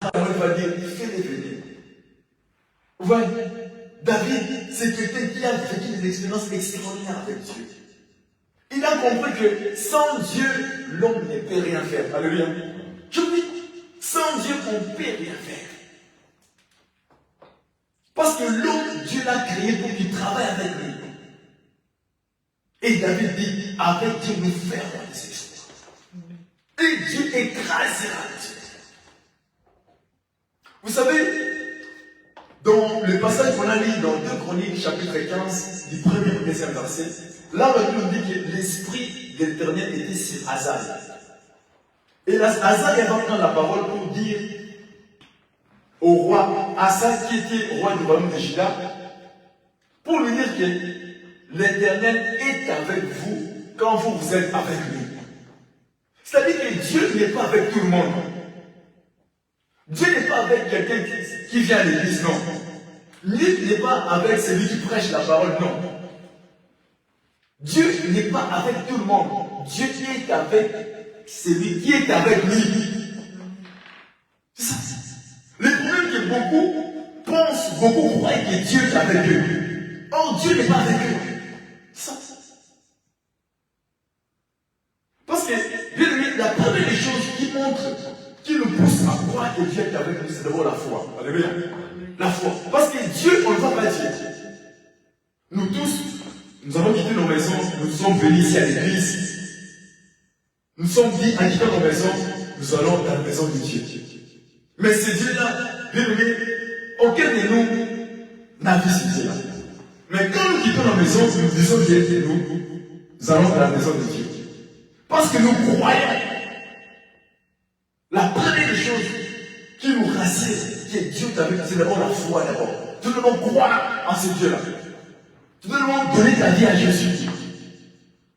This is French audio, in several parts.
Samuel va dire, fais-les venir. Vous voyez, David, c'est quelqu'un qui a vécu des expériences extraordinaires avec Dieu. Il a compris que sans Dieu, l'homme ne peut rien faire. Alléluia. Je vous dis, sans Dieu, on ne peut rien faire. Parce que l'homme, Dieu l'a créé pour qu'il travaille avec lui. Et David dit, avec Dieu, nous ferons des exploits. Et Dieu écrasera Dieu. Vous savez, dans le passage qu'on a lu dans 2 Chroniques, chapitre 15, du 1er au 2e verset, là, on nous dit que l'Esprit de l'Éternel était sur Azaïe. Et Azaïe va prendre la parole pour dire au roi Asa, qui était roi du royaume de Juda, pour lui dire que l'Éternel est avec vous quand vous êtes avec lui. C'est-à-dire que Dieu n'est pas avec tout le monde. Dieu n'est pas avec quelqu'un qui vient à l'église, non. Dieu n'est pas avec celui qui prêche la parole, non. Dieu n'est pas avec tout le monde. Dieu est avec celui qui est avec lui. C'est ça. Le problème est que beaucoup pensent, beaucoup croient que Dieu est avec eux. Or, Dieu n'est pas avec eux. Ça. Parce que, bien aimé, la première des choses qui montre, qui nous pousse à croire que Dieu est avec nous, c'est d'abord la foi. Alléluia. La foi. Parce que Dieu, on ne va pas dire. Nous tous, nous avons quitté nos maisons, nous sommes venus ici à l'église. Nous sommes dit, en quittant nos maisons, nous allons dans la maison de Dieu. Mais ce Dieu-là, bien aimé, aucun de nous n'a vu ce Dieu-là. Mais quand nous quittons nos maisons, nous disons Dieu de nous allons dans la maison de Dieu. Parce que nous croyons. La première chose qui nous rassure, que Dieu t'a vu, c'est d'abord la foi d'abord. Tu dois croire en ce Dieu-là. Tu dois donner ta vie à Jésus.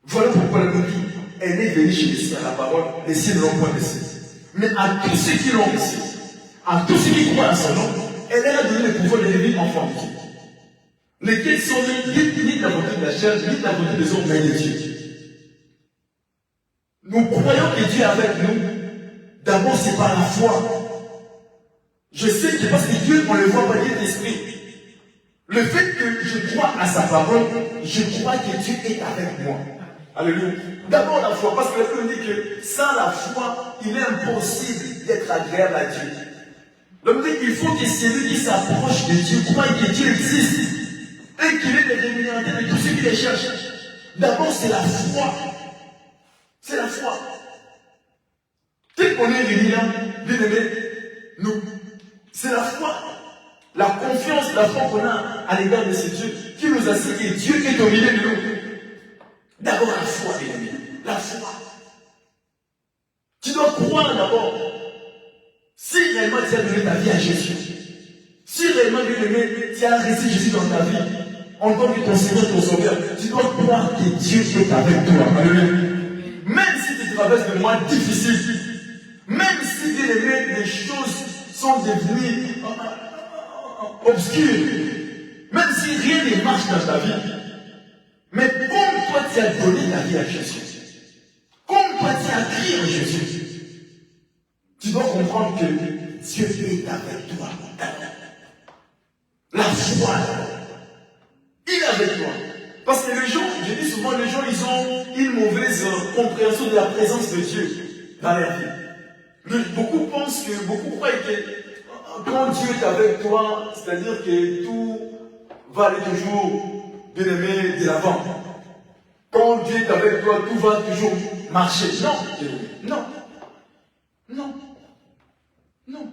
Voilà pourquoi la Bible, elle est venue chez les siens, la parole, les siens ne l'ont point laissé. Mais à tous ceux qui l'ont laissé, à tous ceux qui croient en son nom, elle a donné le pouvoir de devenir enfants de Dieu. Lesquels sont ni de la volonté de la chair, ni de la volonté des hommes, mais de Dieu. Nous croyons que Dieu est avec nous. D'abord, c'est par la foi. Je sais que parce que Dieu, on ne le voit pas, Dieu est esprit. Le fait que je crois à sa parole, je crois que Dieu est avec moi. Alléluia. D'abord la foi, parce que la Bible dit que sans la foi, il est impossible d'être agréable à Dieu. Donc il faut que celui qui s'approche de Dieu croie que Dieu existe et qu'il est le rémunérateur de tous ceux qui les cherchent. D'abord, c'est la foi. C'est la foi. Tel qu'on est réunis là, bien aimé, nous, c'est la foi. La confiance, la foi qu'on a à l'égard de ce Dieu qui nous assure que Dieu est au milieu de nous. D'abord la foi, bien aimé. La foi. Tu dois croire d'abord. Si réellement tu as donné ta vie à Jésus, si réellement tu as reçu Jésus dans ta vie, en tant que ton Seigneur, ton Sauveur, tu dois croire que Dieu est avec toi. Alléluia. Même si tu traverses des moments difficiles, même si les choses sont devenues obscures, même si rien ne marche dans ta vie, mais comme toi tu as donné ta vie à Jésus, comme toi tu as crié à Jésus, tu dois comprendre que Dieu est avec toi. La foi, il est avec toi. Parce que les gens, je dis souvent, les gens, ils ont une mauvaise compréhension de la présence de Dieu dans leur vie. Mais beaucoup pensent que, beaucoup croient que quand Dieu est avec toi, c'est-à-dire que tout va aller toujours, bien aimé, de l'avant. Quand Dieu est avec toi, tout va toujours marcher. Non, non, non, non.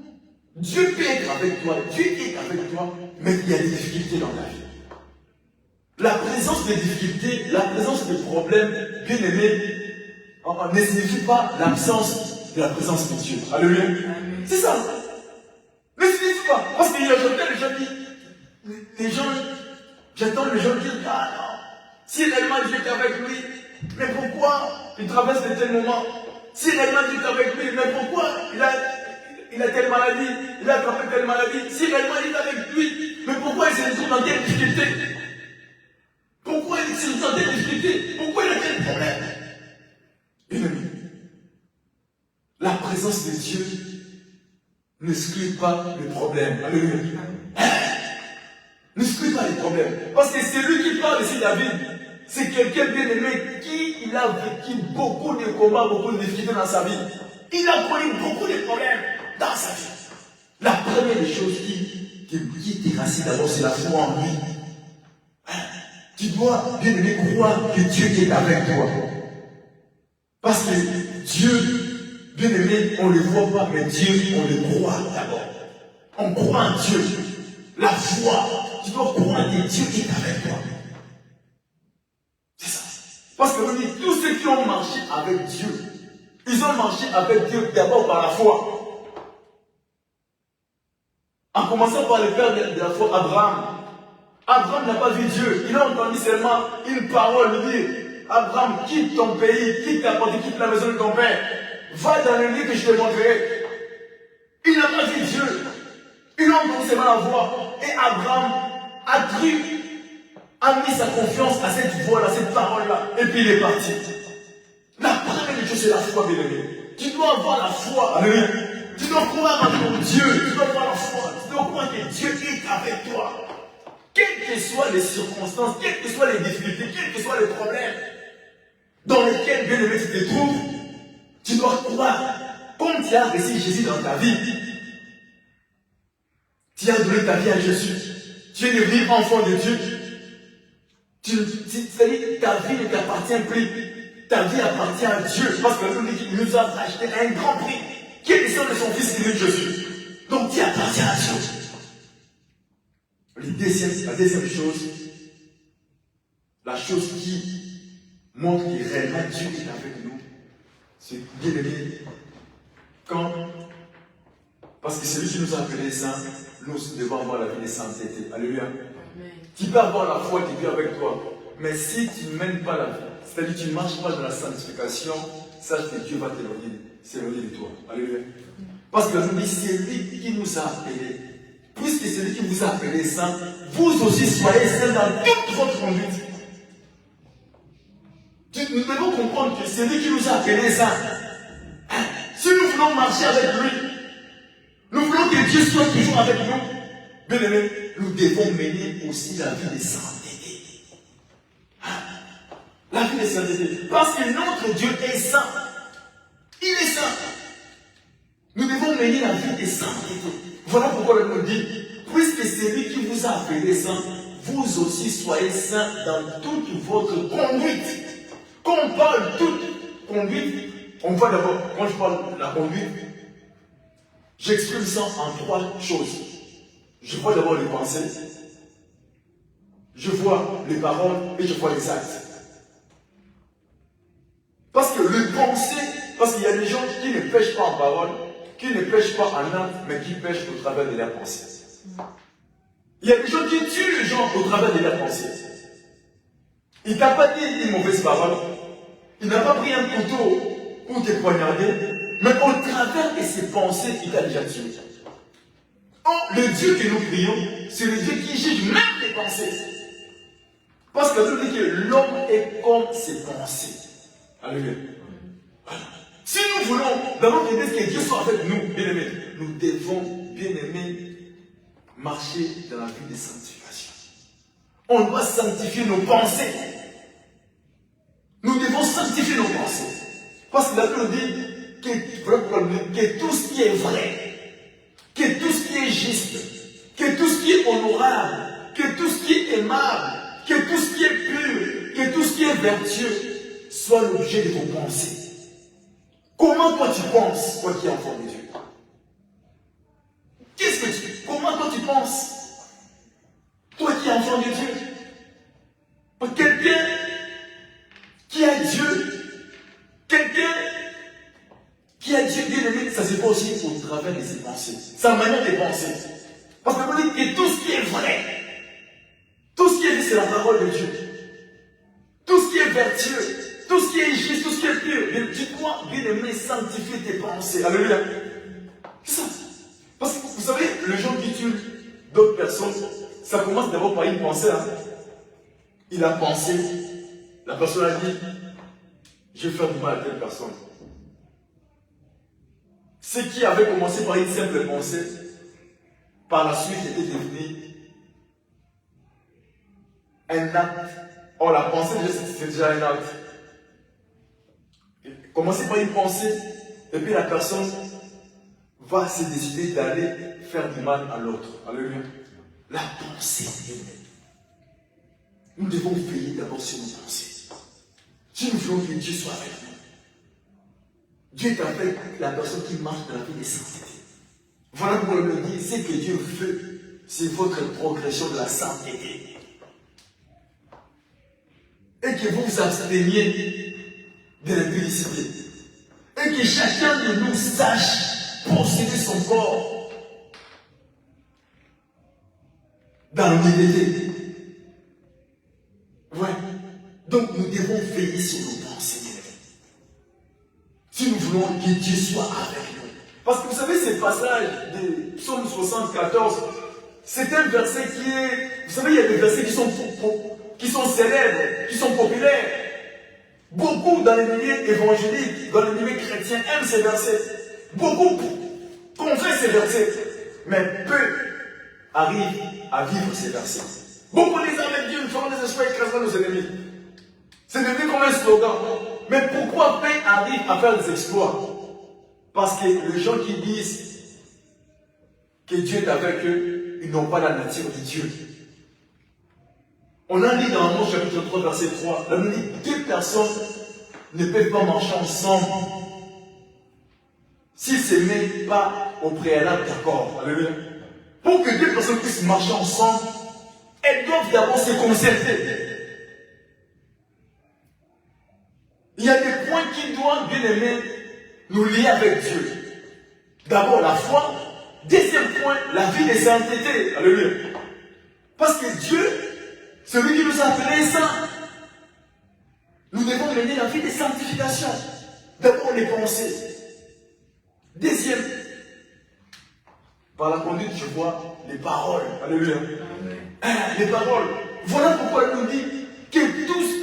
Dieu peut être avec toi, Dieu est avec toi, mais il y a des difficultés dans ta vie. La présence des difficultés, la présence des problèmes, bien aimés, ne signifie pas l'absence de la présence de Dieu. Alléluia. C'est ça. Ne signifie pas. Parce que j'entends les gens dire, ah non, si réellement Dieu est avec lui, mais pourquoi il traverse de tels moments? Si réellement Dieu est avec lui, mais pourquoi il a telle maladie, il a attrapé telle maladie? Si réellement il est avec lui, mais pourquoi il s'est retrouvé dans telle difficulté? Pourquoi il s'est retrouvé dans telle difficulté? Pourquoi il a tel problème? Bien aimé, la présence de Dieu n'exclut pas le problème. Alléluia. N'exclut pas les problèmes. Parce que c'est lui qui parle ici, David. C'est quelqu'un bien aimé qui il a vécu beaucoup de combats, beaucoup de difficultés dans sa vie. Il a connu beaucoup de problèmes dans sa vie. La première des choses qui t'éracine d'abord, c'est la foi en lui. Tu dois bien aimé croire que Dieu est avec toi. Parce que Dieu, bien aimé, on ne le voit pas, mais Dieu, on le croit d'abord. On croit en Dieu. La foi, tu dois croire que Dieu est avec toi. C'est ça. Parce que vous dites, tous ceux qui ont marché avec Dieu, ils ont marché avec Dieu d'abord par la foi. En commençant par le père de la foi, Abraham. Abraham n'a pas vu Dieu. Il a entendu seulement une parole lui dire, Abraham, quitte ton pays, quitte ta patrie, quitte la maison de ton père. Va dans le lieu que je te montrerai. Il n'a pas vu Dieu. Il a entendu seulement la voix. Et Abraham a cru, a mis sa confiance à cette voix-là, à cette parole-là. Et puis il est parti. La première chose, c'est la foi, bien aimé. Tu dois avoir la foi. Alléluia. Tu dois croire en ton Dieu. Tu dois avoir la foi. Tu dois croire que Dieu est avec toi. Quelles que soient les circonstances, quelles que soient les difficultés, quels que soient les problèmes dans lesquels, bien aimé, tu te trouves, tu dois croire. Comme tu as reçu Jésus dans ta vie, tu as donné ta vie à Jésus. Tu es devenu enfant de Dieu. C'est-à-dire ta vie ne t'appartient plus. Ta vie appartient à Dieu. Parce que la Bible dit qu'il nous a acheté un grand prix. Qui est le sang de son Fils qui est Jésus. Donc tu appartiens à Dieu. La deuxième chose, la chose qui montre que réellement Dieu est avec nous, c'est bien aimé. Parce que c'est lui qui nous a appelés saints, nous devons avoir la vie de sainteté. Alléluia. Amen. Tu peux avoir la foi de Dieu avec toi, mais si tu ne mènes pas la vie, c'est-à-dire que tu ne marches pas dans la sanctification, sache que Dieu va s'éloigner de toi. Alléluia. Parce que nous dit, c'est lui qui nous a appelés. Puisque c'est lui qui vous a appelé saint, vous aussi soyez saints dans toute votre conduite. Nous devons comprendre que c'est lui qui nous a appelés saints. Si nous voulons marcher avec lui, nous voulons que Dieu soit toujours avec nous, bien aimé, nous devons mener aussi la vie de sainteté. La vie de sainteté. Parce que notre Dieu est saint. Il est saint. Nous devons mener la vie de sainteté. Voilà pourquoi le Bible dit, puisque c'est lui qui vous a appelé saint, vous aussi soyez saints dans toute votre conduite. Quand on parle de toute conduite, on voit d'abord, quand je parle de la conduite, j'exprime ça en trois choses. Je vois d'abord les pensées, je vois les paroles et je vois les actes. Parce que le penser, parce qu'il y a des gens qui ne pêchent pas en parole, qui ne pêchent pas en acte, mais qui pêchent au travers de leur pensée. Il y a des gens qui tuent les gens au travers de leur pensée. Il ne t'a pas dit une mauvaise parole, il n'a pas pris un couteau pour te poignarder, mais au travers de ses pensées, il t'a déjà tué. Oh, le Dieu que nous prions, c'est le Dieu qui juge même les pensées. Parce que nous dit que l'homme est comme ses pensées. Alléluia. Si nous voulons, dans notre idée que Dieu soit avec nous, bien aimés, nous devons, bien aimés, marcher dans la vie de sanctification. On doit sanctifier nos pensées. Nous devons sanctifier nos pensées. Parce que la Bible dit que tout ce qui est vrai, que tout ce qui est juste, que tout ce qui est honorable, que tout ce qui est aimable, que tout ce qui est pur, que tout ce qui est vertueux, soit l'objet de vos pensées. Comment toi tu penses, toi qui es enfant de Dieu? Comment toi tu penses? Toi qui es enfant de Dieu? Quelqu'un qui a Dieu, quelqu'un qui a Dieu bien aimé, ça se passe aussi au travers de ses pensées, sa manière de penser. Parce que vous dites que tout ce qui est vrai, tout ce qui est dit, c'est la parole de Dieu. Tout ce qui est vertueux, tout ce qui est juste, tout ce qui est pur, tu dois bien aimer sanctifier tes pensées. Alléluia. C'est ça. Parce que vous savez, les gens qui tuent d'autres personnes, ça commence d'abord par une pensée. Hein. Il a pensé, la personne a dit, je vais faire du mal à telle personne. ce qui avait commencé par une simple pensée, par la suite était devenu un acte. Or, la pensée, c'est déjà un acte. Commencer par une pensée, et puis la personne va se décider d'aller faire du mal à l'autre. Alléluia. La pensée. Nous devons veiller d'abord sur nos pensées. Si nous voulons que Dieu soit avec nous, Dieu est avec la personne qui marche dans la vie des sainteté. Voilà pourquoi il me dit, c'est que Dieu veut, c'est votre progression de la sainteté. Et que vous vous absteniez de l'impudicité. Et que chacun de nous sache posséder son corps dans l'humilité. Ouais. Donc nous devons veiller sur nos pensées. Si nous voulons que Dieu soit avec nous. Parce que vous savez, ce passage de Psaume 74, c'est un verset qui est... Vous savez, il y a des versets qui sont célèbres, qui sont populaires. Beaucoup dans les milieux évangéliques, dans les milieux chrétiens aiment ces versets. Beaucoup confessent ces versets. Mais peu arrivent à vivre ces versets. Beaucoup disent avec Dieu, nous ferons des espoirs et écraserons nos ennemis. C'est devenu comme un slogan. Mais pourquoi peu arrivent à faire des exploits? Parce que les gens qui disent que Dieu est avec eux, ils n'ont pas la nature de Dieu. On a dit dans Amos chapitre 3, verset 3, on a dit deux personnes ne peuvent pas marcher ensemble s'ils ne se mettent pas au préalable d'accord. Alléluia. Pour que deux personnes puissent marcher ensemble, elles doivent d'abord se concerter. Il y a des points qui doivent, bien aimé, nous lier avec Dieu. D'abord la foi. Deuxième point, la vie de sainteté. Alléluia. Parce que Dieu, celui qui nous a appelés saints, nous devons mener la vie de sanctification. D'abord les pensées. Deuxième, par la conduite, je vois les paroles. Alléluia. Les paroles. Voilà pourquoi il nous dit que tous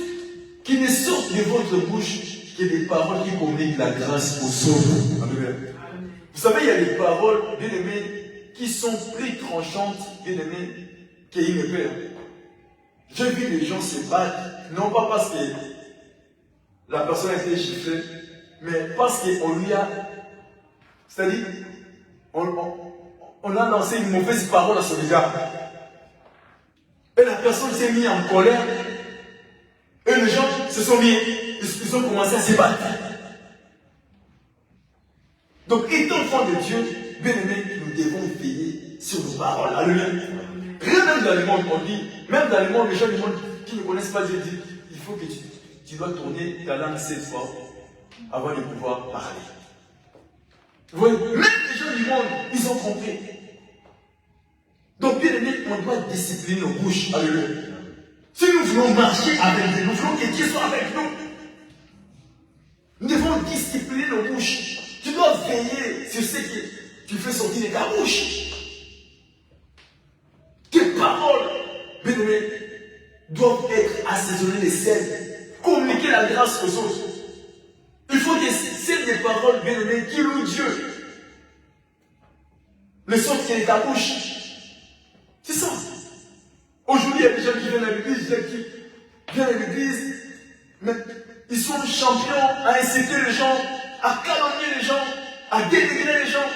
qui ne sortent de votre bouche que des paroles qui communiquent la grâce aux sauvés. Alléluia. Vous savez, il y a des paroles, bien aimées, qui sont plus tranchantes, bien aimées, qu'une épée. J'ai vu les gens se battre, non pas parce que la personne a été chiffrée, mais parce qu'on lui a, c'est-à-dire, on a lancé une mauvaise parole à son égard. Et la personne s'est mise en colère. Et les gens se sont mis, ils ont commencé à se battre. Donc, étant enfants de Dieu, bien aimés, nous devons veiller sur nos paroles. Alléluia. Rien même dans le monde, on dit, même dans le monde, les gens du monde qui ne connaissent pas Dieu disent, il faut que tu dois tourner ta langue 7 fois avant de pouvoir parler. Vous voyez, même les gens du monde, ils ont compris. Donc, bien aimé, on doit discipliner nos bouches. Alléluia. Si nous voulons marcher avec Dieu, nous voulons que Dieu soit avec nous. Nous devons discipliner nos bouches. Tu dois veiller sur ce que tu fais sortir de ta bouche. Tes paroles, bien aimé, doivent être assaisonnées de sel. Communiquer la grâce aux autres. Il faut que c'est des paroles, bien aimées, qui louent Dieu. Le son qui est de ta bouche. C'est ça. Aujourd'hui, il y a des gens qui viennent à l'église, qui viennent à l'église, mais ils sont champions à inciter les gens, à calomnier les gens, à dénigrer les gens.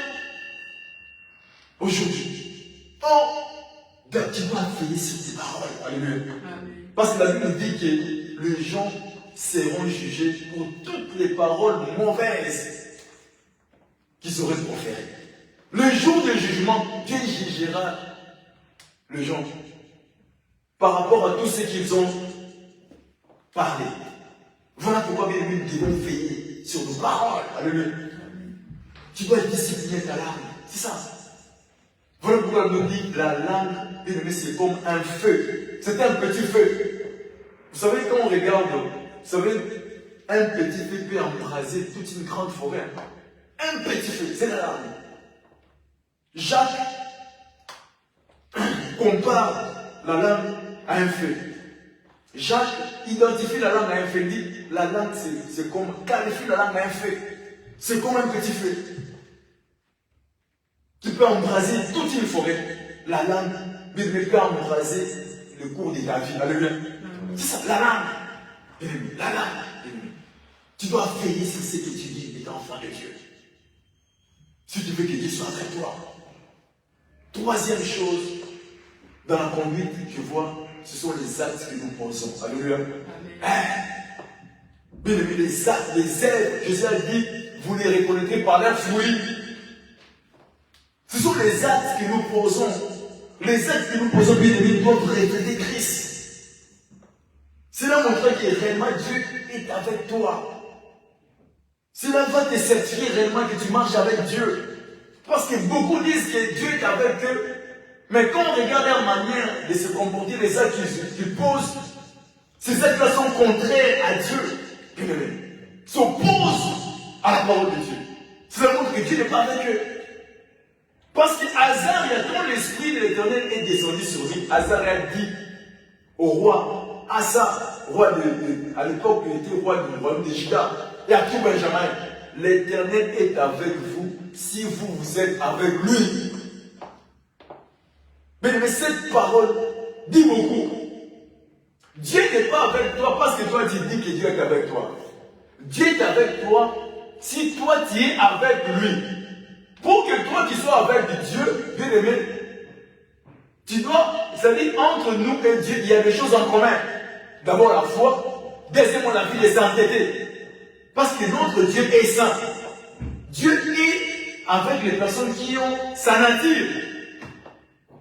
Aujourd'hui. Oh, tu dois veiller sur tes paroles. Alléluia. Parce que la Bible nous dit que les gens seront jugés pour toutes les paroles mauvaises qu'ils auraient proférées. Le jour du jugement, Dieu jugera les gens par rapport à tout ce qu'ils ont parlé. Voilà pourquoi, bien aimé, nous devons veiller sur nos paroles. Alléluia. Tu dois discipliner ta langue. C'est ça. Voilà pourquoi on nous dit la langue, bien aimé, c'est comme un feu. C'est un petit feu. Vous savez, quand on regarde, vous savez, un petit feu peut embraser toute une grande forêt. Un petit feu, c'est la langue. Jacques compare la langue à un feu. Jacques identifie la langue à un feu. Il dit, la langue, c'est comme, qualifie la langue à un feu. C'est comme un petit feu. Tu peux embraser toute une forêt. La langue, mais ne peut embraser le cours de ta vie. Alléluia. C'est ça, la langue. La langue. Tu dois veiller sur ce que tu dis étant enfant de Dieu. Si tu veux que Dieu soit avec toi. Troisième chose, dans la conduite que je vois, ce sont les actes que nous posons. Alléluia. Bien aimé, les actes, les œuvres, Jésus a dit, vous les reconnaîtrez par leurs fruits. Ce sont les actes que nous posons. Les actes que nous posons, bien aimé, doivent refléter Christ. Cela montre que réellement Dieu est avec toi. Cela va te certifier réellement que tu marches avec Dieu. Parce que beaucoup disent que Dieu est avec eux. Mais quand on regarde leur manière de se comporter, les actes qu'ils posent, ces actes-là sont contraires à Dieu. S'opposent à la parole de Dieu. Cela montre que Dieu n'est pas avec eux. Parce que Azaria, quand l'Esprit de l'Éternel est descendu sur lui, Azaria dit au roi Asa, roi à l'époque il était roi du royaume de Juda, et à tout Benjamin, l'Éternel est avec vous si vous êtes avec lui. Mais cette parole dit beaucoup. Dieu n'est pas avec toi parce que toi tu dis que Dieu est avec toi. Dieu est avec toi si toi tu es avec lui. Pour que toi tu sois avec Dieu, bien aimé, tu dois, c'est-à-dire entre nous et Dieu, il y a des choses en commun. D'abord la foi, deuxièmement la vie de sainteté. Parce que notre Dieu est saint. Dieu est avec les personnes qui ont sa nature.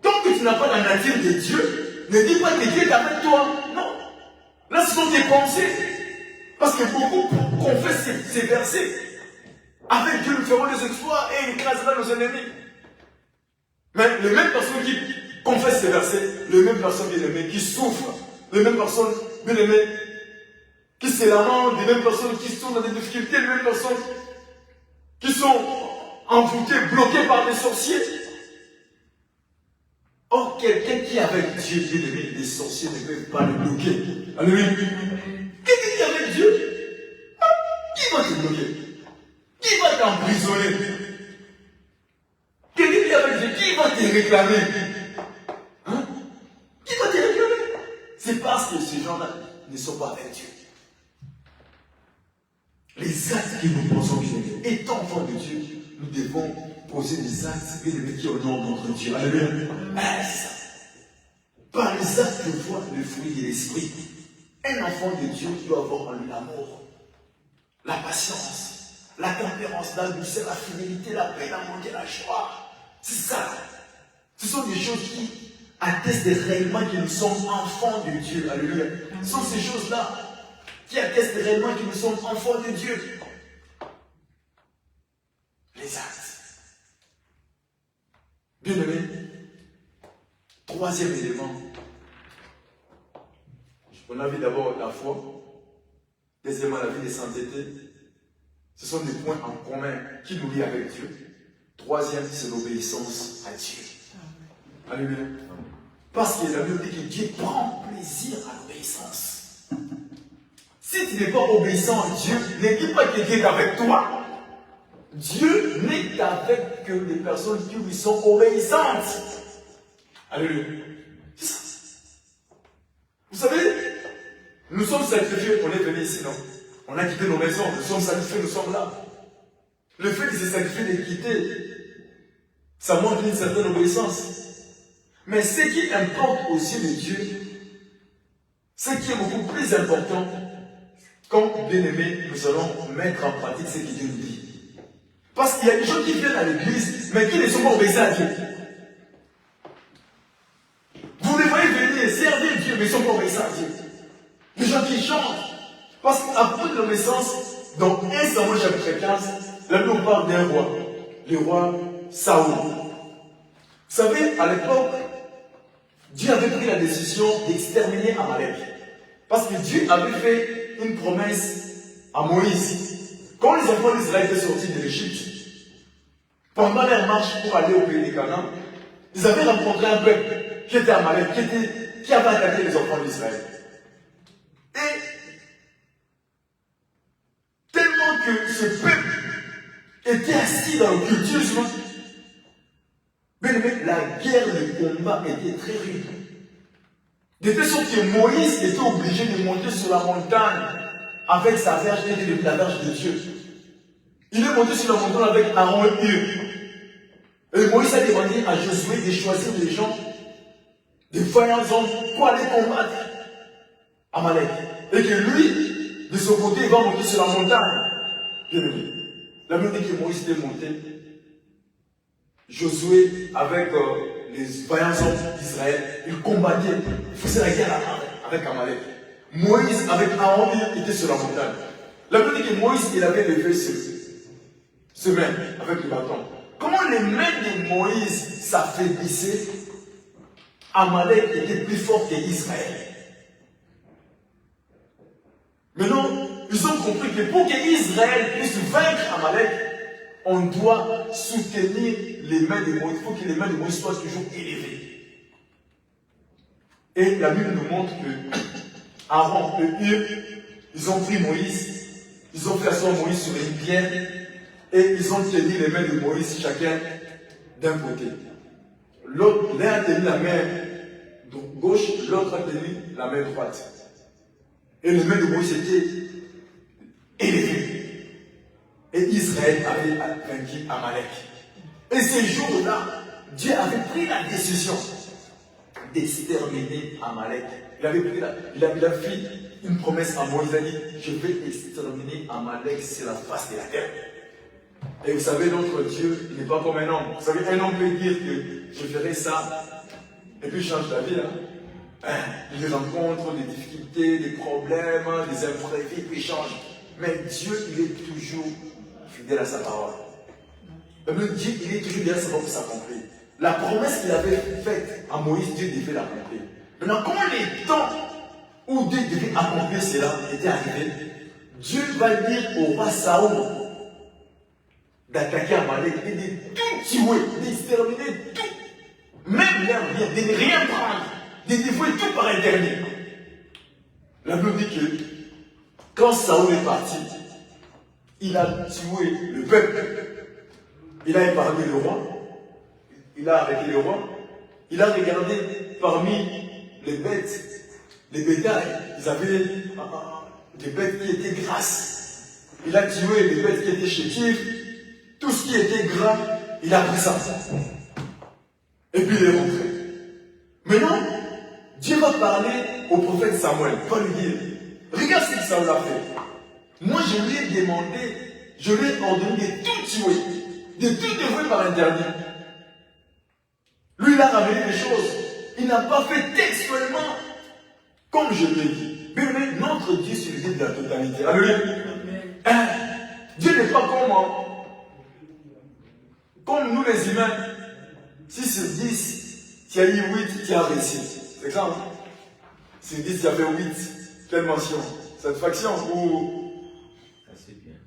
Tant que tu n'as pas la nature de Dieu, ne dis pas que Dieu est avec toi. Non. Là, ce sont tes pensées. Parce que beaucoup confessent ces versets. Avec Dieu, nous ferons des exploits et il écrasera nos ennemis. Mais les mêmes personnes qui confessent ces versets, les mêmes personnes bien aimées qui souffrent, les mêmes personnes bien aimées qui se lamentent, les mêmes personnes qui sont dans des difficultés, les mêmes personnes qui sont envoûtées, bloquées par des sorciers. Or, quelqu'un qui est avec Dieu, bien aimé, les sorciers ne peuvent pas le bloquer. Alléluia. Quelqu'un qui est avec Dieu, qui va te bloquer? Qui va t'emprisonner? Quelqu'un qui est avec Dieu, qui va te réclamer? Hein? Qui va te réclamer? C'est parce que ces gens-là ne sont pas avec Dieu. Les actes que nous posons, étant enfants de Dieu, nous devons poser des actes qui honorent notre Dieu. Alléluia. Par les actes que voit le fruit de l'esprit, un enfant de Dieu doit avoir en lui l'amour, la patience, la tempérance, la douceur, la fidélité, la paix, l'amour et la joie. C'est ça. Ce sont des choses qui attestent réellement que nous sommes enfants de Dieu. Alléluia. Ce sont ces choses-là qui attestent réellement que nous sommes enfants de Dieu. Les actes. Bien aimé, troisième élément. On a vu d'abord la foi, deuxièmement la vie de sainteté. Ce sont des points en commun qui nous lient avec Dieu. Troisième, c'est l'obéissance à Dieu. Alléluia. Parce que la Bible dit que Dieu prend plaisir à l'obéissance. Si tu n'es pas obéissant à Dieu, ne dis pas que Dieu est avec toi. Dieu n'est avec que les personnes qui lui sont obéissantes. Alléluia. C'est ça. Vous savez, nous sommes sacrifiés, on est venus ici, non? On a quitté nos maisons, nous sommes sacrifiés, nous sommes là. Le fait de se sacrifier, de quitter, ça montre une certaine obéissance. Mais ce qui importe aux yeux de Dieu, ce qui est beaucoup plus important, quand, bien aimé, nous allons mettre en pratique ce que Dieu nous dit. Parce qu'il y a des gens qui viennent à l'église, mais qui ne sont pas obéissants à Dieu. Vous les voyez venir servir Dieu, mais ils ne sont pas obéissants à Dieu. Des gens qui chantent. Parce qu'à propos de l'obéissance, dans 1 Samuel chapitre 15, la Bible parle d'un roi, le roi Saoul. Vous savez, à l'époque, Dieu avait pris la décision d'exterminer Amalek. Parce que Dieu avait fait une promesse à Moïse. Quand les enfants d'Israël étaient sortis de l'Égypte, pendant leur marche pour aller au pays des Canaan, ils avaient rencontré un peuple qui était Amalek, qui avait attaqué les enfants d'Israël. Et tellement que ce peuple était assis dans l'occultisme, Mais la guerre, le combat était très rude. De telle sorte que Moïse était obligé de monter sur la montagne avec sa verge et la verge de Dieu. Il est monté sur la montagne avec Aaron et Hur. Et Moïse a demandé à Josué de choisir des gens, des vaillants hommes, pour aller combattre Amalek. Et que lui, de son côté, il va monter sur la montagne. Bien aimé. La Bible dit que Moïse était monté. Josué, avec les vaillants hommes d'Israël, il combattait, il faisait la guerre avec Amalek. Moïse, avec Aaron, il était sur la montagne. La Bible dit que Moïse, il avait levé ce main avec le bâton. Comment les mains de Moïse s'affaiblissaient, Amalek était plus fort qu'Israël. Maintenant, ils ont compris que pour qu'Israël puisse vaincre Amalek, on doit soutenir les mains de Moïse. Il faut que les mains de Moïse soient toujours élevées. Et la Bible nous montre que Aaron et Hur, ils ont pris Moïse, ils ont fait asseoir Moïse sur une pierre et ils ont tenu les mains de Moïse chacun d'un côté. L'un a tenu la main gauche, l'autre a tenu la main droite. Et les mains de Moïse étaient élevées. Et Israël avait vaincu Amalek. Et ces jours-là, Dieu avait pris la décision d'exterminer Amalek. Il a fait une promesse à Moïse. Il a dit, je vais exterminer Amalek sur la face de la terre. Et vous savez, notre Dieu, il n'est pas comme un homme. Vous savez, un homme peut dire que je ferai ça, et puis il change la vie. Il rencontre des difficultés, des problèmes, des imprévus, puis il change. Mais Dieu, il est toujours fidèle à sa parole. Même Dieu, il est toujours derrière sa parole pour s'accomplir. La promesse qu'il avait faite à Moïse, Dieu devait l'accomplir. Maintenant, quand les temps où Dieu devait accomplir cela étaient arrivés, Dieu va dire au roi Saoul d'attaquer Amalek et de tout tuer, d'exterminer tout, même leur bien, de ne rien prendre, de dévouer tout par Internet. La Bible dit que quand Saoul est parti, il a tué le peuple. Il a épargné le roi. Il a arrêté le roi. Il a regardé parmi les bêtes, les bétails. Ils avaient des bêtes qui étaient grasses. Il a tué les bêtes qui étaient chétives. Tout ce qui était gras, il a pris ça. Et puis il est rentré. Maintenant, Dieu va parler au prophète Samuel. Il va lui dire, regarde ce que Samuel a fait. Moi, je lui ai demandé, je lui ai ordonné de tout tuer, de tout dévouer par interdit. Lui, il a ramené les choses. Il n'a pas fait textuellement comme je l'ai dit. Mais notre Dieu, c'est le Dieu de la totalité. Alléluia. Dieu n'est pas comme nous les humains. Si sur 10, tu as eu 8, tu as réussi. C'est ça, hein? Sur 10, tu avais 8. Quelle mention? Satisfaction ou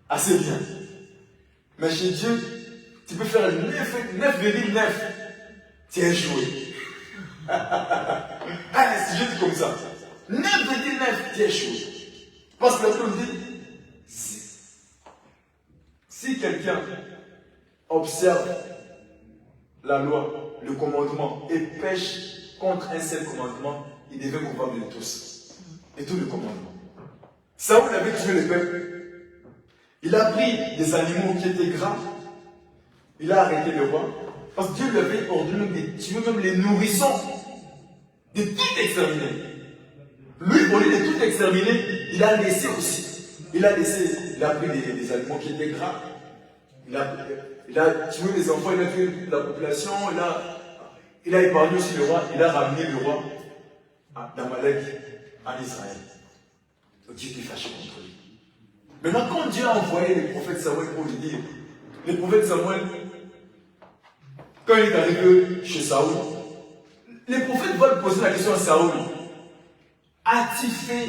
assez bien. Mais chez Dieu, tu peux faire 9,9. Tu es échoué. Si je dis comme ça, 9,9, tu es échoué. Parce que la Bible dit, si quelqu'un observe la loi, le commandement, et pêche contre un seul commandement, il devait coupable de tous. Et tout le commandement. Saoul avait tué le peuple. Il a pris des animaux qui étaient gras. Il a arrêté le roi. Parce que Dieu lui avait ordonné de tuer même les nourrissons. De tout exterminer. Lui, au lieu de tout exterminer, il a laissé aussi. Il a pris des animaux qui étaient gras. Il a tué les enfants, il a tué la population. Il a épargné aussi le roi. Il a ramené le roi d'Amalek en Israël. Donc Dieu était fâché contre lui. Maintenant, quand Dieu a envoyé les prophètes Samuel pour lui dire, les prophètes Samuel, quand il est arrivé chez Saoul, les prophètes vont poser la question à Saoul, as-tu fait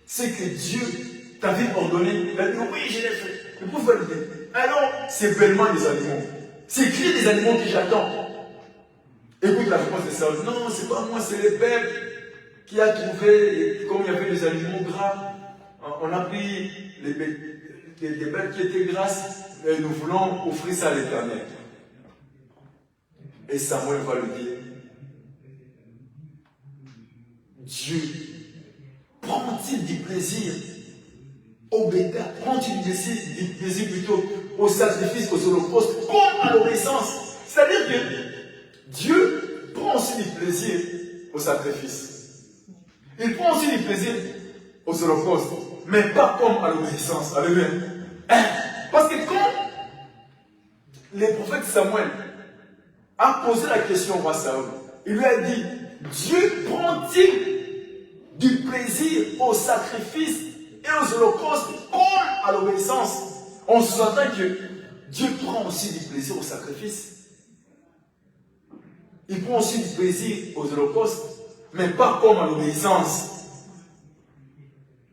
ce que Dieu t'avait ordonné? Il a dit, oui, je l'ai fait. Le prophète va lui dire, alors, c'est bellement des animaux. C'est clé des animaux que j'attends. Écoute la réponse de Saoul, non, c'est pas moi, c'est les peuples qui a trouvé, et comme il y avait des animaux gras, on a pris les bêtes qui étaient grasses et nous voulons offrir ça à l'Éternel. Et Samuel va lui dire, Dieu prend-il du plaisir au bétail, prend-il du plaisir plutôt au sacrifice, aux holocaustes, comme à l'obéissance? C'est-à-dire que Dieu prend aussi du plaisir au sacrifice. Il prend aussi du plaisir aux holocaustes, mais pas comme à l'obéissance. Alléluia. Parce que quand le prophète Samuel a posé la question au roi Saül, il lui a dit, Dieu prend-il du plaisir au sacrifice et aux holocaustes comme à l'obéissance? On sous-entend que Dieu prend aussi du plaisir au sacrifice. Il prend aussi du plaisir aux holocaustes, mais pas comme à l'obéissance.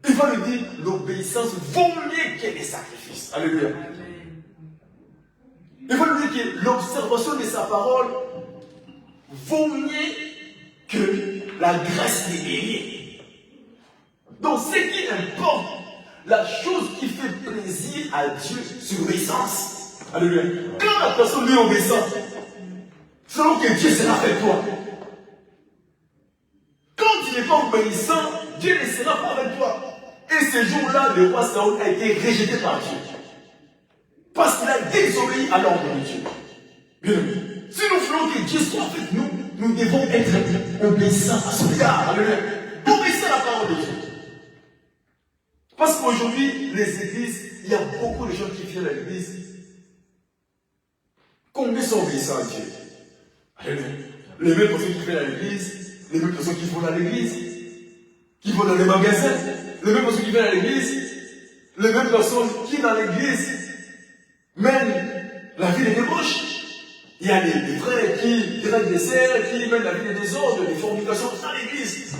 Il va lui dire, l'obéissance vaut mieux que les sacrifices. Alléluia. Il va lui dire que l'observation de sa parole vaut mieux que la grâce des béliers. Donc ce qui importe, la chose qui fait plaisir à Dieu, c'est l'obéissance. Alléluia. Quand la personne est obéissante, selon que Dieu sera avec toi. Quand tu n'es pas obéissant, Dieu ne sera pas avec toi. Et ce jour-là, le roi Saül a été rejeté par Dieu. Parce qu'il a désobéi à l'ordre de Dieu. Bien, si nous voulons que Dieu soit avec nous, nous devons être obéissants à son égard. Alléluia. Obéissants à la parole de Dieu. Parce qu'aujourd'hui, les églises, il y a beaucoup de gens qui viennent à l'église. Combien sont obéissants à Dieu? Alléluia. Les mêmes personnes qui viennent à l'église, les mêmes personnes qui vont à l'église, qui vont dans les magasins, les mêmes personnes qui viennent à l'église, les mêmes personnes qui dans l'église mènent la vie des débauches. Il y a des frères qui draguent des sœurs, qui mènent la vie des désordres, des fornications dans l'église.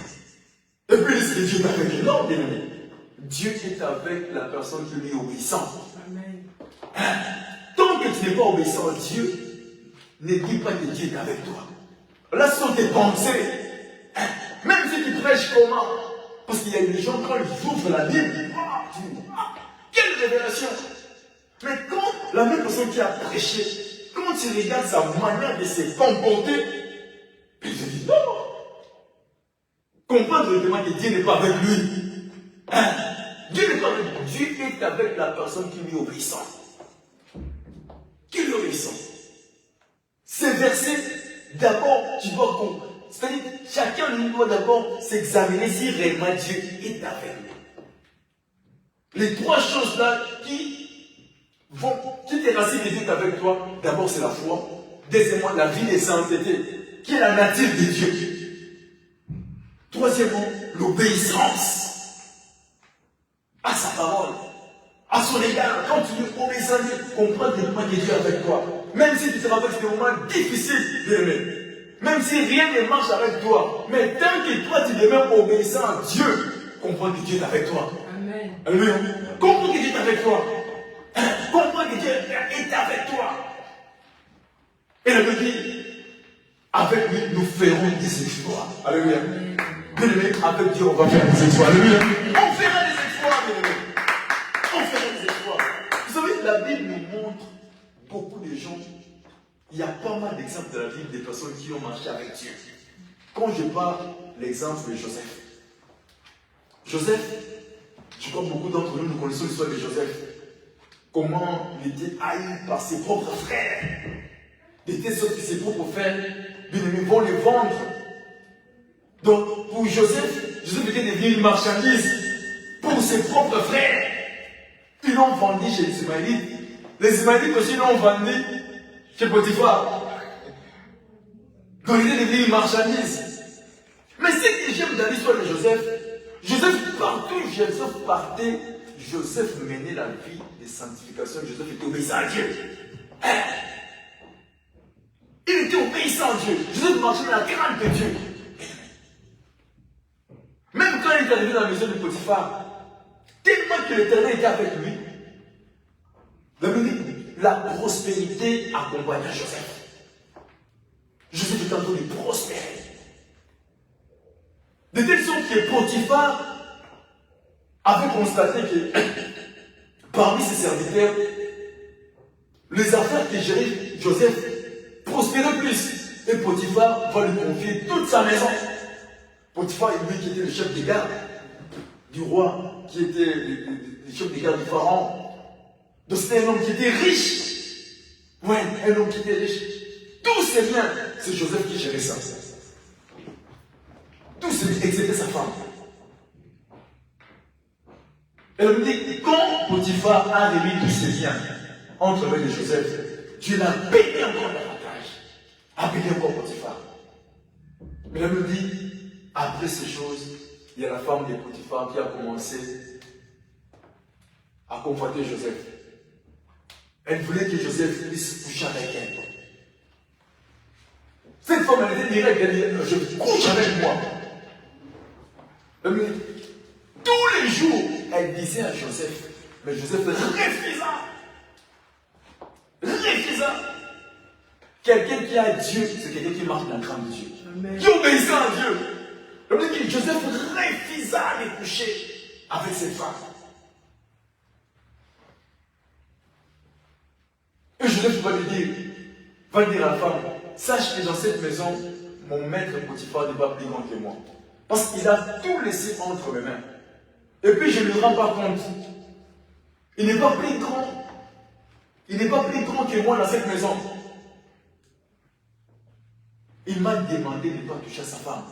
Et puis, c'est Dieu est avec l'homme, bien aimé. Dieu est avec la personne qui lui est obéissante. Hein? Tant que tu n'es pas obéissant à Dieu, ne dis pas que Dieu est avec toi. Là, ce sont tes pensées. Hein? Même si tu prêches comment? Parce qu'il y a des gens, quand ils ouvrent la Bible, quelle révélation! Mais quand la même personne qui a prêché, quand tu regardes sa manière de se comporter, il te dit non. Comprendre vraiment que Dieu n'est pas avec lui. Hein? Dieu n'est pas avec lui. Dieu est avec la personne qui lui est obéissante. Qui lui est obéissant. Ces versets, d'abord, tu dois comprendre. C'est-à-dire, chacun de nous doit d'abord s'examiner si réellement Dieu est avec lui. Les trois choses-là qui te racine de Dieu est avec toi, d'abord c'est la foi. Deuxièmement, la vie des sainteté, qui est la nature de Dieu. Troisièmement, l'obéissance à sa parole, à son égard. Quand tu es obéissant à Dieu, comprends que Dieu est avec toi. Même si tu te rappelles que c'est des moments difficiles, bien aimé. Même si rien ne marche avec toi, mais tant que toi tu demeures obéissant à Dieu, comprends que Dieu est avec toi. Amen. Alléluia. Comprends que Dieu est avec toi. Comprends que Dieu est avec toi. Et la Bible dit, avec lui, nous ferons des exploits. Alléluia. Bien aimé, avec Dieu, on va faire des exploits. Alléluia. On fera des exploits, bien aimé. On fera des exploits. Vous savez, la Bible nous montre beaucoup de gens. Il y a pas mal d'exemples de la Bible des personnes qui ont marché avec Dieu. Quand je parle l'exemple de Joseph. Joseph, je crois que beaucoup d'entre nous connaissons l'histoire de Joseph. Comment il était haï par ses propres frères. De telle sorte que ses propres frères, bien aimés, vont les vendre. Donc, pour Joseph, Joseph était devenu une marchandise pour ses propres frères. Ils l'ont vendu chez les Ismaélites. Les Ismaélites aussi l'ont vendu chez Potiphar. Donc, il est devenu une marchandise. Mais ce que j'aime dans l'histoire de Joseph, Joseph partout, Joseph partait, Joseph menait la vie de sanctification. Joseph était obéissant à Dieu. Hein? Il était obéissant à Dieu. Joseph marchait dans la crainte de Dieu. Même quand il est arrivé dans la maison de Potiphar, tellement que l'Éternel était avec lui, la prospérité accompagna Joseph. Joseph était en train de prospérer. De telle sorte que Potiphar avait constaté que parmi ses serviteurs, les affaires que gérait Joseph prospéraient plus. Et Potiphar va lui confier toute sa maison. Potiphar, lui qui était le chef des gardes du roi, qui était le chef des gardes du pharaon. Donc c'était un homme qui était riche. Ouais, un homme qui était riche. Tous ses biens, c'est Joseph qui gérait ça. Tous ses biens, excepté sa femme. Elle me dit, quand Potiphar a réuni tous ses biens entre eux et Joseph, Dieu l'a béni encore davantage. A béni encore Potiphar. Mais elle me dit, après ces choses, il y a la femme de Potiphar qui a commencé à conforter Joseph. Elle voulait que Joseph puisse coucher avec elle. Cette femme, elle était directe, elle dit, je couche avec moi. Elle me dit, tous les jours, elle disait à Joseph, mais Joseph refusa. Refusa. Quelqu'un qui a Dieu, c'est quelqu'un qui marche dans le cran de Dieu. Amen. Qui obéissait à Dieu. Elle me dit, Joseph refusa de coucher avec cette femme. Et Joseph va dire à la femme, sache que dans cette maison, mon maître Potiphar n'est pas plus grand que moi. Parce qu'il a tout laissé entre mes mains. Et puis je ne me rends pas compte. Il n'est pas plus grand. Il n'est pas plus grand que moi dans cette maison. Il m'a demandé de ne pas toucher à sa femme.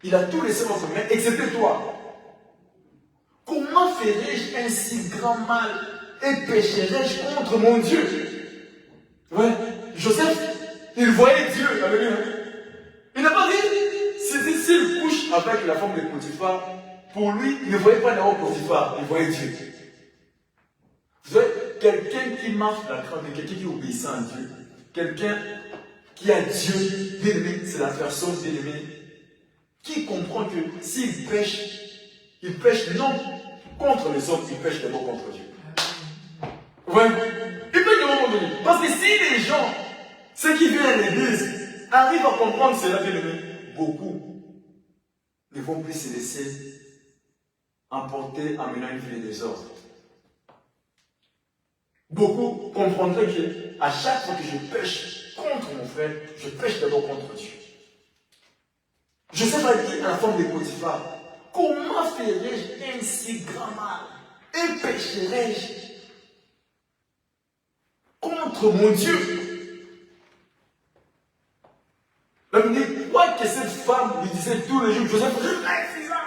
Il a tout laissé entre mes mains, excepté toi. Comment ferais-je un si grand mal et pécherais-je contre mon Dieu? Ouais, Joseph, il voyait Dieu. Alléluia. Il n'a pas dit, s'il couche avec la femme de Potiphar, pour lui, il ne voyait pas d'abord Potiphar, il voyait Dieu. Vous savez, quelqu'un qui marche dans la crainte de quelqu'un qui obéit à Dieu, quelqu'un qui a Dieu, bien aimé, c'est la personne bien aimée, qui comprend que s'il pêche non contre les hommes, il pêche d'abord contre Dieu. Ouais. Il peut d'abord contre Dieu. Parce que si les gens, ceux qui viennent à l'église, arrivent à comprendre cela, bien aimé, beaucoup ne vont plus se laisser emporter en menant une vie de désordre. Beaucoup comprendraient qu'à chaque fois que je pêche contre mon frère, je pêche d'abord contre Dieu. Joseph a dit à la femme de Potiphar, comment ferais-je un si grand mal et pécherais-je contre mon Dieu? La ministre croit que cette femme lui disait tous les jours, Joseph, refusa.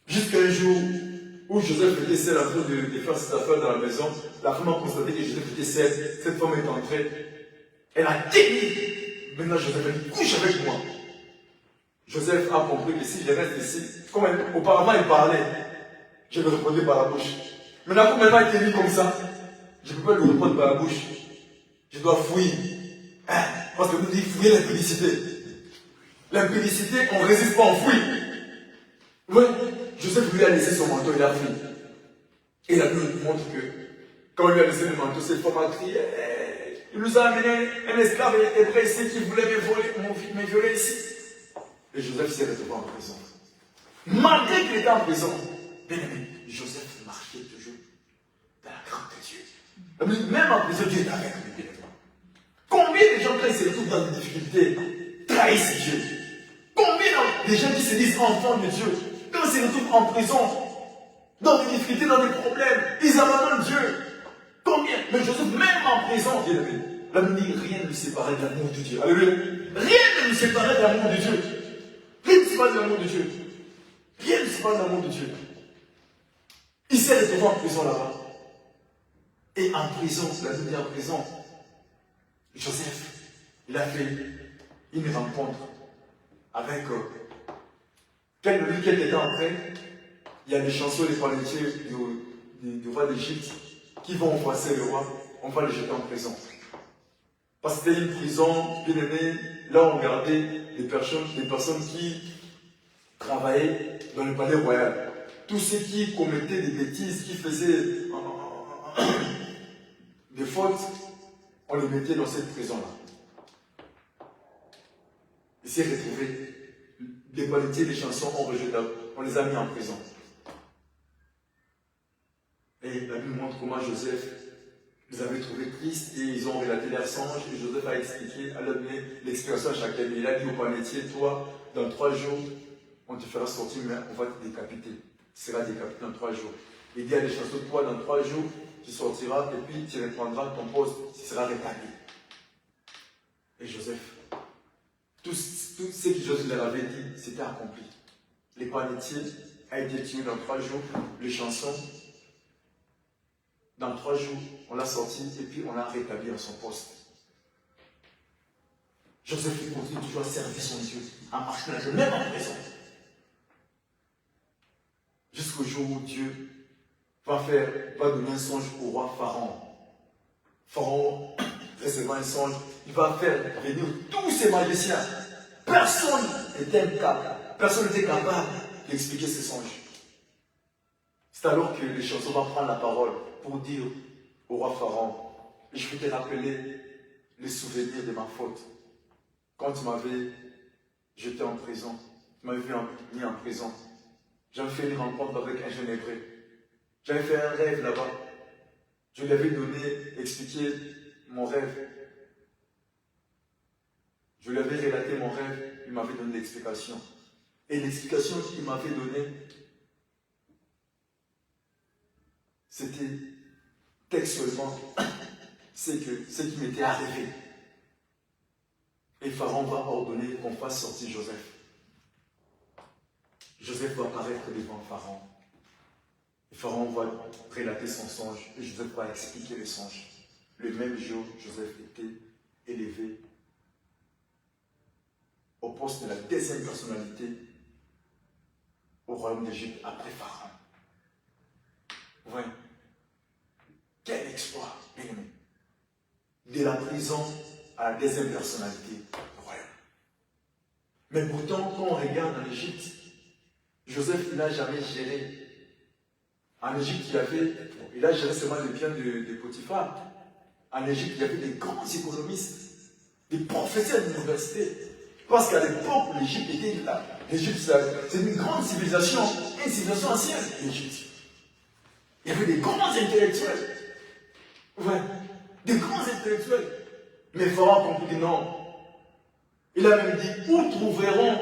Jusqu'à un jour où Joseph était seul en train de faire ses affaires dans la maison, la femme a constaté que Joseph était seul, cette femme est entrée, elle a dit, maintenant Joseph a dit, couche avec moi. Joseph a compris que si je reste ici, comme auparavant il parlait, je le répondais par la bouche. Maintenant, comme maintenant il était mis comme ça, je ne peux pas lui répondre par la bouche. Je dois fouiller. Hein? Parce que nous dit fouiller l'impudicité. L'impudicité, on ne résiste pas, on fouille. Oui, Joseph lui a laissé son manteau, il a fui. Et la Bible nous montre que quand il lui a laissé le manteau, cette femme a crié. Il nous a amené un esclave hébreu ici qui voulait me violer ici. Et Joseph s'est retrouvé en prison. Malgré qu'il était en prison, bien aimé, Joseph marchait toujours dans la crainte de Dieu. Même en prison, Dieu est avec lui. Combien de gens, quand ils se retrouvent dans des difficultés, trahissent Dieu? Combien de gens qui se disent enfants de Dieu, quand ils se retrouvent en prison, dans des difficultés, dans des problèmes, ils abandonnent Dieu? Combien? Mais Joseph, même en prison, bien aimé, la Bible dit rien ne nous séparait de l'amour de Dieu. Alléluia. Rien ne nous séparait de l'amour de Dieu. Rien ne nous séparait de l'amour de Dieu. Rien ne nous séparait de l'amour de Dieu. Il s'est retrouvé en prison là-bas. Et en prison, la Bible dit en prison, Joseph, il a fait une rencontre avec quelqu'un était en train. Il y a des chansons des politiciens du roi d'Égypte qui vont embrasser le roi. On va le jeter en prison. Parce que c'était une prison bien aimée. Là, on gardait des personnes qui travaillaient dans le palais royal. Tous ceux qui commettaient des bêtises, qui faisaient des fautes, on les mettait dans cette prison-là. Il s'est retrouvé. Les politiciens, les chansons, on les a mis en prison. Et la Bible montre comment Joseph ils avaient trouvé triste et ils ont relaté leur songe. Et Joseph a expliqué, a donné l'explication à chacun. Et il a dit au panetier, toi, dans 3 jours, on te fera sortir, mais on va te décapiter. Tu seras décapité dans 3 jours. Il dit à des chanceux, toi, dans 3 jours, tu sortiras et puis tu reprendras ton poste, tu seras rétabli. Et Joseph, tout ce que Joseph leur avait dit, c'était accompli. Les panetiers a été tué dans 3 jours, les chansons, dans 3 jours, on l'a sorti et puis on l'a rétabli à son poste. Joseph continue toujours à servir son Dieu, à marcher dans le jeu, même en prison. Jusqu'au jour où Dieu va donner un songe au roi Pharaon. Pharaon, recevant un songe, il va faire venir tous ses magiciens. Personne n'était capable d'expliquer ce songe. C'est alors que les chansons vont prendre la parole pour dire au roi Pharaon, je vais te rappeler les souvenirs de ma faute. Quand tu m'avais jeté en prison, tu m'avais mis en prison, j'avais fait une rencontre avec un jeune hébreu. J'avais fait un rêve là-bas. Je lui avais expliqué mon rêve. Je lui avais relaté mon rêve, il m'avait donné l'explication. Et l'explication qu'il m'avait donnée, c'était textuellement ce qui m'était arrivé. Et Pharaon va ordonner qu'on fasse sortir Joseph. Joseph va apparaître devant Pharaon. Et Pharaon va relater son songe et Joseph va expliquer le songe. Le même jour, Joseph était élevé au poste de la 2e personnalité au royaume d'Égypte après Pharaon. Ouais. Quel exploit, bien aimé. De la prison à la 2e personnalité du royaume. Mais pourtant, quand on regarde en Égypte, Joseph, il n'a jamais géré. En Égypte, il a géré seulement les biens de Potiphar. En Égypte, il y avait des grands économistes, des professeurs d'université. Parce qu'à l'époque, l'Égypte était là. L'Égypte, c'est une grande civilisation, une civilisation ancienne, l'Égypte. Il y avait des grands intellectuels. Ouais, des grands intellectuels. Mais Pharaon a compris non. Il a même dit, où trouveront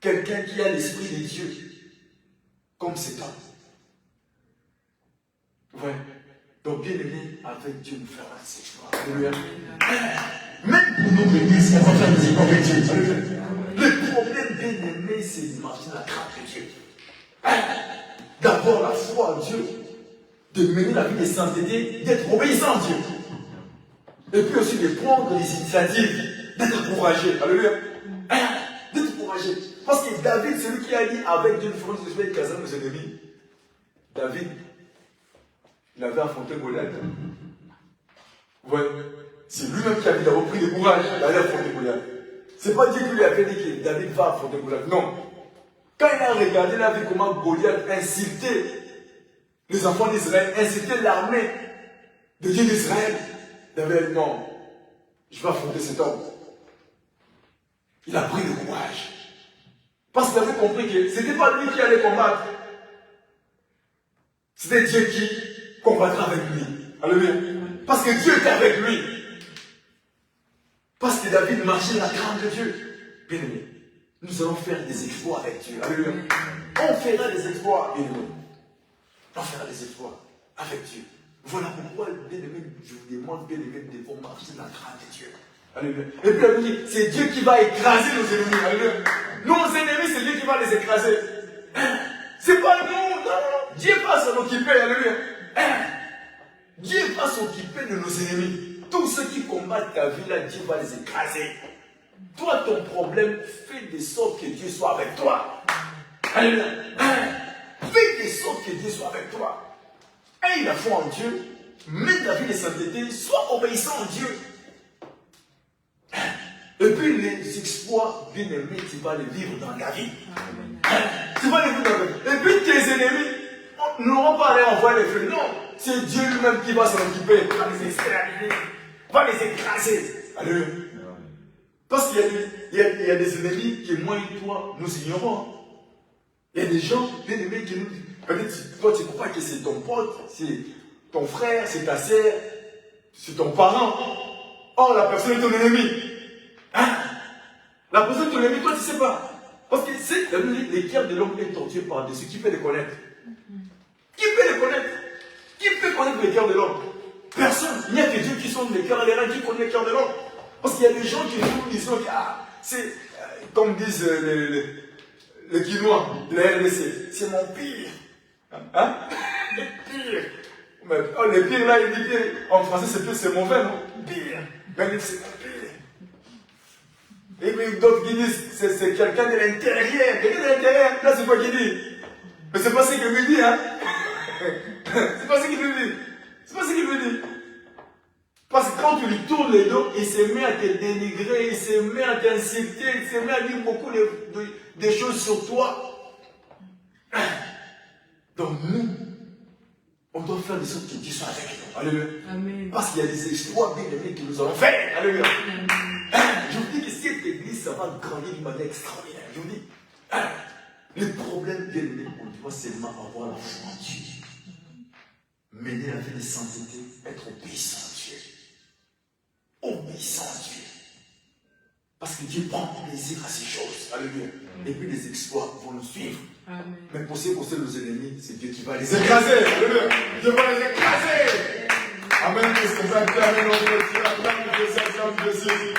quelqu'un qui a l'esprit de Dieu comme cet homme? Ouais. Donc, bien aimé, avec Dieu, nous ferons ces exploits. Alléluia. Même pour nous, l'église, on va faire des exploits avec Dieu. Le problème, bien aimé, c'est de marcher dans la crainte de Dieu. D'abord, la foi en Dieu, de mener la vie de sainteté, d'être obéissant à Dieu. Et puis aussi de prendre des initiatives, d'être courageux. Alléluia. D'être courageux. Parce que David, celui qui a dit avec Dieu, nous ferons des exploits et écraser nos ennemis. David, il avait affronté Goliath. Ouais. C'est lui-même qui avait d'abord pris le courage d'aller affronter Goliath. C'est pas Dieu qui lui avait dit que David va affronter Goliath. Non. Quand il a regardé, il a vu comment Goliath incitait les enfants d'Israël, incitait l'armée de Dieu d'Israël. David a dit non, je vais affronter cet homme. Il a pris le courage. Parce qu'il avait compris que ce n'était pas lui qui allait combattre. C'était Dieu qui combattra avec lui. Alléluia. Parce que Dieu était avec lui. Parce que David marchait dans la crainte de Dieu. Bien aimé, nous allons faire des exploits avec Dieu. Alléluia. On fera des exploits, bien aimé. On fera des exploits avec Dieu. Voilà pourquoi, bien aimé, je vous demande, bien aimé, de vous marcher dans la crainte de Dieu. Alléluia. Et puis, elle dit, c'est Dieu qui va écraser nos ennemis. Alléluia. Nos ennemis, c'est Dieu qui va les écraser. C'est pas nous. Non, non. Dieu va s'en occuper. Alléluia. Dieu va s'occuper de nos ennemis. Tous ceux qui combattent ta vie, là, Dieu va les écraser. Toi, ton problème, fais de sorte que Dieu soit avec toi. Alléluia. Fais de sorte que Dieu soit avec toi. Aie la foi en Dieu. Mets ta vie de sainteté. Sois obéissant à Dieu. Et puis les exploits, bien aimés, tu vas les vivre dans ta vie. Tu vas les vivre dans ta vie. Et puis tes ennemis n'auront pas à aller envoyer les feux. Non, c'est Dieu lui-même qui va s'en occuper. Va les exterminer. Va les écraser. Alléluia. Parce qu'il y a des ennemis que moi et toi, nous ignorons. Il y a des gens, bien aimés, qui nous disent, peut-être toi tu crois que c'est ton pote, ton frère, c'est ta sœur, c'est ton parent. Or, la personne est ton ennemi. Hein? La personne est ton ennemi, toi, tu ne sais pas. Parce que c'est les cœurs de l'homme est torturé par-dessus. Qui peut les connaître? Qui peut les connaître? Qui peut connaître les cœurs de l'homme? Personne. Il n'y a que Dieu qui sonde les cœurs et les reins qui connaît les cœurs de l'homme. Parce qu'il y a des gens qui nous disent, ah, c'est, comme disent les Guinois de la RDC, c'est mon pire. Hein? Le pire. Mais, oh, le pire là, il dit pire. En français, c'est pire, c'est mauvais, non? Pire. Mais il dit, c'est mon pire. Et puis d'autres qui disent, c'est quelqu'un de l'intérieur. Quelqu'un de l'intérieur, là, c'est quoi qu'il dit? Mais c'est pas ce qu'il me dit, hein? C'est pas ce qu'il me dit. C'est pas ce qu'il me dit. Parce que quand tu lui tournes les dos, il se met à te dénigrer, il se met à t'insulter, il se met à dire beaucoup de choses sur toi. Donc nous, on doit faire des choses qui Dieu soit avec nous. Alléluia. Amen. Parce qu'il y a des exploits bien aimés que nous allons faire. Alléluia. Je vous dis que cette église, ça va grandir d'une manière extraordinaire. Je vous dis, le problème bien aimé, on doit seulement avoir la foi en Dieu. Mener la vie de sainteté, être obéissant à Dieu. Obéissant à Dieu. Parce que Dieu prend plaisir à ces choses. Alléluia. Et puis les exploits vont nous suivre. Amen. Mais pour ces nos ennemis, c'est Dieu qui va les écraser. Alléluia. Dieu va les écraser. Amen. Qu'est-ce que ça fait? Amen.